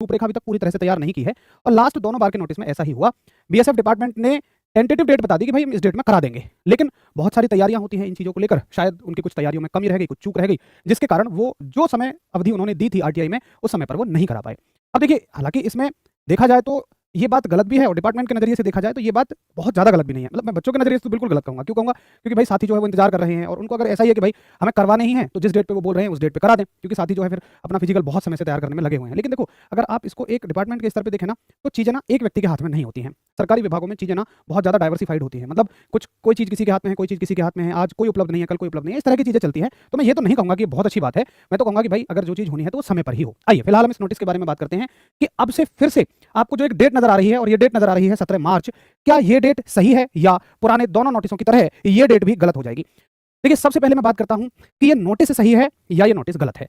रूपरेखा अभी तक पूरी तरह से तैयार नहीं की है। और लास्ट दोनों बार के नोटिस में ऐसा ही हुआ। बीएसएफ डिपार्टमेंट ने टेंटेटिव डेट बता दी कि भाई हम इस डेट में करा देंगे, लेकिन बहुत सारी तैयारियां होती हैं इन चीज़ों को लेकर, शायद उनकी कुछ तैयारियों में कमी रह गई, कुछ चूक रह गई, जिसके कारण वो जो समय अवधि उन्होंने दी थी आरटीआई में उस समय पर वो नहीं करा पाए। अब देखिए, हालांकि इसमें देखा जाए तो ये बात गलत भी है और डिपार्टमेंट के नजरिए से देखा जाए तो ये बात बहुत ज़्यादा गलत भी नहीं है। मतलब मैं बच्चों के नजरिए से तो बिल्कुल गलत कहूँगा। क्यों कहूँगा? क्योंकि भाई साथी जो है वो इंतजार कर रहे हैं और उनको अगर ऐसा ही है कि भाई हमें करवाने ही है तो जिस डेट पे वो बोल रहे हैं उस डेट पे करा दें, क्योंकि साथी जो है फिर अपना फिजिकल बहुत समय से तैयार करने में लगे हुए हैं। लेकिन देखो, अगर आप इसको एक डिपार्टमेंट के स्तर पर देखें ना, तो चीज़ें ना एक व्यक्ति के हाथ में नहीं होती हैं। सरकारी विभागों में चीज़ें ना बहुत ज़्यादा डाइवर्सिफाइड होती हैं। मतलब कुछ कोई चीज़ किसी के हाथ में है, कोई चीज़ किसी के हाथ में है, आज कोई उपलब्ध नहीं है, कल कोई उपलब्ध नहीं है, इस तरह की चीज़ें चलती हैं। तो मैं ये तो नहीं कहूँगा कि बहुत अच्छी बात है, मैं तो कहूँगा कि भाई अगर जो चीज़ होनी है तो वो समय पर ही हो। आइए फिलहाल हम इस नोटिस के बारे में बात करते हैं कि अब से फिर से आपको जो एक डेट नजर आ रही है और ये डेट नजर आ रही है 17 मार्च, क्या ये डेट सही है या पुराने दोनों नोटिसों की तरह ये डेट भी गलत हो जाएगी? देखिए, सबसे पहले मैं बात करता हूं कि ये नोटिस सही है या ये नोटिस गलत है।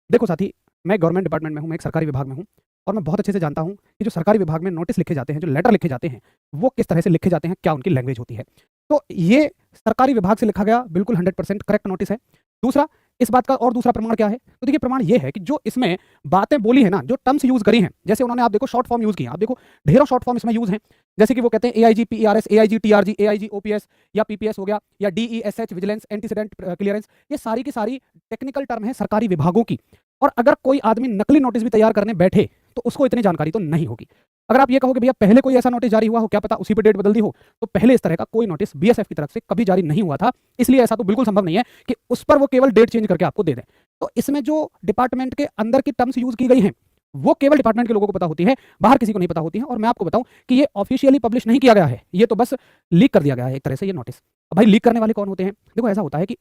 देखो साथी, मैं गवर्नमेंट डिपार्टमेंट में हूं, मैं एक सरकारी विभाग में हूं और मैं बहुत अच्छे से जानता हूं कि जो सरकारी विभाग में नोटिस लिखे जाते हैं, जो लेटर लिखे जाते हैं, वो किस तरह से लिखे जाते हैं, क्या उनकी लैंग्वेज होती है। तो ये सरकारी विभाग से लिखा गया बिल्कुल 100% करेक्ट नोटिस है। दूसरा, इस बात का और दूसरा प्रमाण क्या है? तो देखिए, प्रमाण ये है कि जो इसमें बातें बोली है ना, जो टर्म्स यूज करी हैं, जैसे उन्होंने आप देखो शॉर्ट फॉर्म यूज किया, आप देखो ढेरों शॉर्ट फॉर्म इसमें यूज हैं। जैसे कि वो कहते हैं AIG PRS, AIG TRG, AIG OPS या पीपीएस हो गया, या डीईएसएच विजिलेंस एंटीसिडेंट क्लियरेंस, ये सारी की सारी टेक्निकल टर्म है सरकारी विभागों की। और अगर कोई आदमी नकली नोटिस भी तैयार करने बैठे तो उसको इतनी जानकारी तो नहीं होगी। अगर आप ये कहोगे भैया पहले कोई ऐसा नोटिस जारी हुआ हो, क्या पता उसी पे डेट बदल दी हो, तो पहले इस तरह का कोई नोटिस बीएसएफ की तरफ से कभी जारी नहीं हुआ था। इसलिए ऐसा तो बिल्कुल संभव नहीं है कि उस पर वो केवल डेट चेंज करके आपको दे दें। तो इसमें जो डिपार्टमेंट के अंदर की टर्म्स यूज की गई हैं वो केवल डिपार्टमेंट के लोगों को पता होती है, बाहर किसी को नहीं पता होती है। और मैं आपको बताऊं कि ये ऑफिशियली पब्लिश नहीं किया गया है, ये तो बस लीक कर दिया गया है एक तरह से ये नोटिस। अब भाई लीक करने वाले कौन होते हैं? देखो, ऐसा होता है कि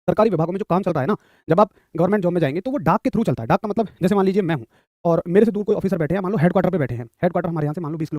सरकारी विभागों में जो काम चल रहा है ना, जब आप गवर्नमेंट जॉब में जाएंगे तो वो डाक के थ्रू चलता है। डाक का मतलब, जैसे मान लीजिए मैं हूं और मेरे से दूर कोई ऑफिसर बैठे हैं, मान लो हेडक्वार्टर पे बैठे हैं, हेडक्वार्टर हमारे यहाँ से मान लो 20